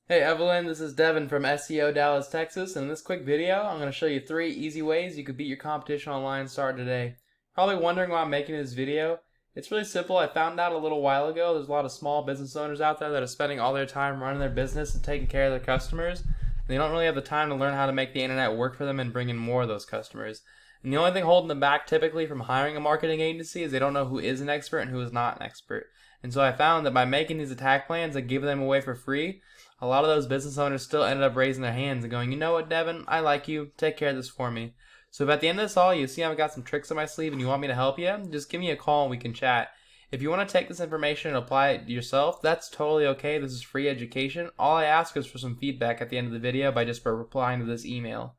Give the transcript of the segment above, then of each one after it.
Hey Evelyn, this is Devin from SEO Dallas TX, and in this quick video, I'm going to show you 3 easy ways you could beat your competition online starting today. Probably wondering why I'm making this video. It's really simple. I found out a little while ago there's a lot of small business owners out there that are spending all their time running their business and taking care of their customers. And they don't really have the time to learn how to make the internet work for them and bring in more of those customers. And the only thing holding them back typically from hiring a marketing agency is they don't know who is an expert and who is not an expert. And so I found that by making these attack plans and giving them away for free, a lot of those business owners still ended up raising their hands and going, you know what, Devin, I like you. Take care of this for me. So if at the end of this all you see I've got some tricks up my sleeve and you want me to help you, just give me a call and we can chat. If you want to take this information and apply it yourself, that's totally okay. This is free education. All I ask is for some feedback at the end of the video by just replying to this email.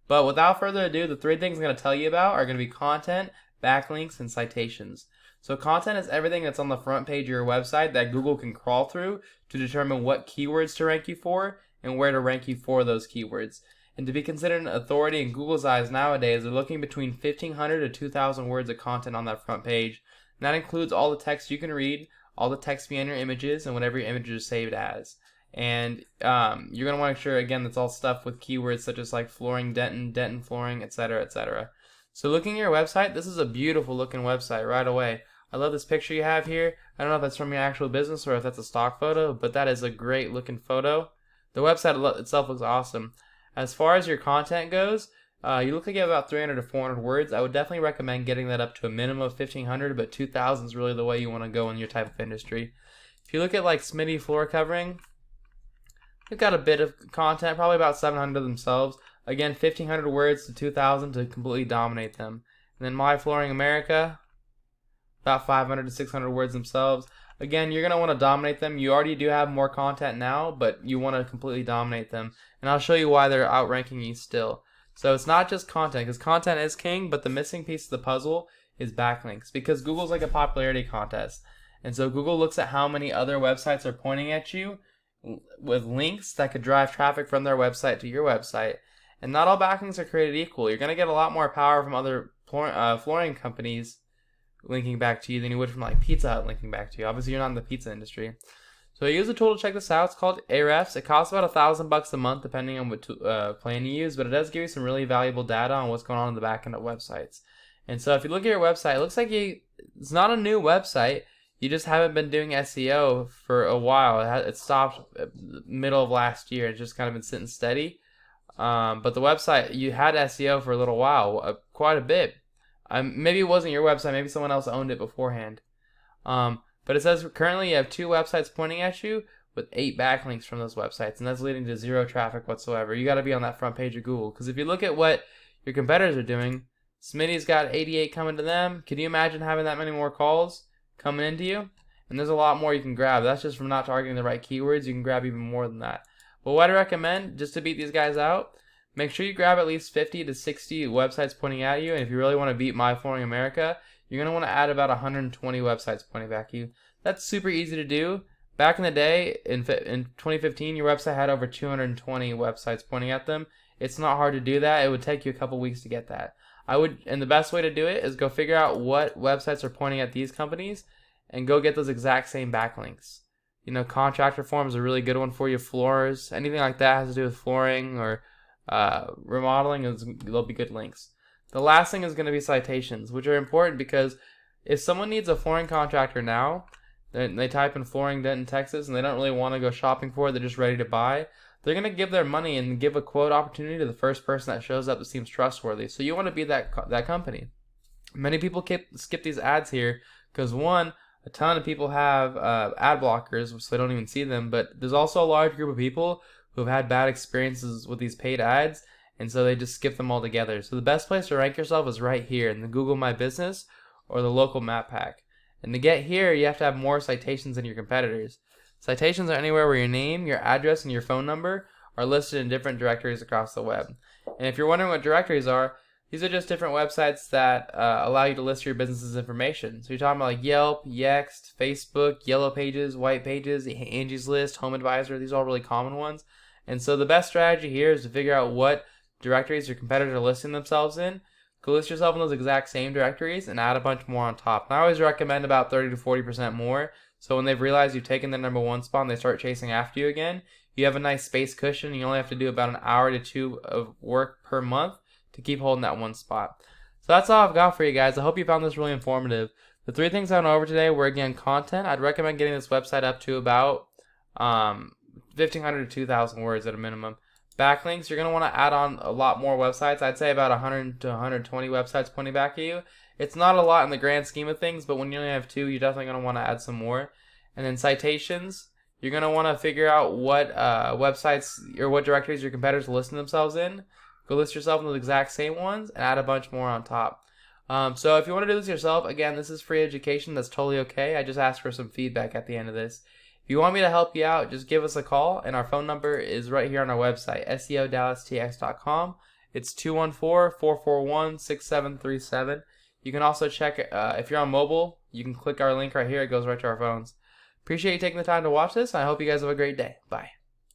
But without further ado, the 3 things I'm going to tell you about are going to be content, backlinks, and citations. So content is everything that's on the front page of your website that Google can crawl through to determine what keywords to rank you for and where to rank you for those keywords. And to be considered an authority in Google's eyes nowadays, they're looking between 1,500 to 2,000 words of content on that front page. And that includes all the text you can read, all the text behind your images, and whatever your image is saved as. And you're going to want to make sure, again, that's all stuff with keywords such as like flooring, Denton, Denton flooring, etc., etc. So looking at your website, this is a beautiful looking website right away. I love this picture you have here. I don't know if that's from your actual business or if that's a stock photo, but that is a great looking photo. The website itself looks awesome. As far as your content goes, you look like you have about 300 to 400 words. I would definitely recommend getting that up to a minimum of 1,500, but 2,000 is really the way you want to go in your type of industry. If you look at like Smitty floor covering, they've got a bit of content, probably about 700 themselves. Again, 1,500 words to 2,000 to completely dominate them. And then My Flooring America, about 500 to 600 words themselves. Again, you're going to want to dominate them. You already do have more content now, but you want to completely dominate them. And I'll show you why they're outranking you still. So it's not just content, because content is king, but the missing piece of the puzzle is backlinks, because Google's like a popularity contest. And so Google looks at how many other websites are pointing at you with links that could drive traffic from their website to your website. And not all backlinks are created equal. You're going to get a lot more power from other flooring companies linking back to you than you would from like Pizza Hut linking back to you. Obviously, you're not in the pizza industry. So I use a tool to check this out. It's called Ahrefs. It costs about $1,000 a month depending on what plan you use, but it does give you some really valuable data on what's going on in the back end of websites. And so if you look at your website, it looks like it's not a new website. You just haven't been doing SEO for a while. It stopped middle of last year. It's just kind of been sitting steady. But the website, you had SEO for a little while, quite a bit. Maybe it wasn't your website. Maybe someone else owned it beforehand. But it says currently you have 2 websites pointing at you with 8 backlinks from those websites, and that's leading to 0 traffic whatsoever. You got to be on that front page of Google, because if you look at what your competitors are doing, Smitty's got 88 coming to them. Can you imagine having that many more calls coming into you? And there's a lot more you can grab. That's just from not targeting the right keywords. You can grab even more than that. But what I recommend, just to beat these guys out, make sure you grab at least 50 to 60 websites pointing at you. And if you really want to beat My Flooring America, you're going to want to add about 120 websites pointing back at you. That's super easy to do. Back in the day, in 2015, your website had over 220 websites pointing at them. It's not hard to do that. It would take you a couple weeks to get that. And the best way to do it is go figure out what websites are pointing at these companies and go get those exact same backlinks. You know, contractor forms is a really good one for you. Floors, anything like that has to do with flooring or remodeling, there'll be good links. The last thing is going to be citations, which are important because if someone needs a flooring contractor now, they type in flooring Denton, Texas, and they don't really want to go shopping for it, they're just ready to buy, they're going to give their money and give a quote opportunity to the first person that shows up that seems trustworthy. So you want to be that company. Many people skip these ads here because, one, a ton of people have ad blockers, so they don't even see them, but there's also a large group of people who have had bad experiences with these paid ads, and so they just skip them altogether. So the best place to rank yourself is right here in the Google My Business or the local map pack. And to get here, you have to have more citations than your competitors. Citations are anywhere where your name, your address, and your phone number are listed in different directories across the web. And if you're wondering what directories are, these are just different websites that allow you to list your business's information. So you're talking about like Yelp, Yext, Facebook, Yellow Pages, White Pages, Angie's List, Home Advisor. These are all really common ones. And so the best strategy here is to figure out what directories your competitors are listing themselves in. Go list yourself in those exact same directories and add a bunch more on top. And I always recommend about 30 to 40% more So when they've realized you've taken the number 1 spot and they start chasing after you again, you have a nice space cushion. You only have to do about an hour to 2 of work per month to keep holding that 1 spot. So that's all I've got for you guys. I hope you found this really informative. The 3 things I went over today were, again, content. I'd recommend getting this website up to about 1,500 to 2,000 words at a minimum. Backlinks, you're going to want to add on a lot more websites. I'd say about 100 to 120 websites pointing back at you. It's not a lot in the grand scheme of things, but when you only have 2, you're definitely going to want to add some more. And then citations, you're going to want to figure out what websites or what directories your competitors list themselves in. Go list yourself in those exact same ones and add a bunch more on top. So if you want to do this yourself, again, this is free education. That's totally okay. I just asked for some feedback at the end of this. If you want me to help you out, just give us a call, and our phone number is right here on our website, SEODallasTX.com. It's 214-441-6737. You can also check, if you're on mobile, you can click our link right here. It goes right to our phones. Appreciate you taking the time to watch this, and I hope you guys have a great day. Bye.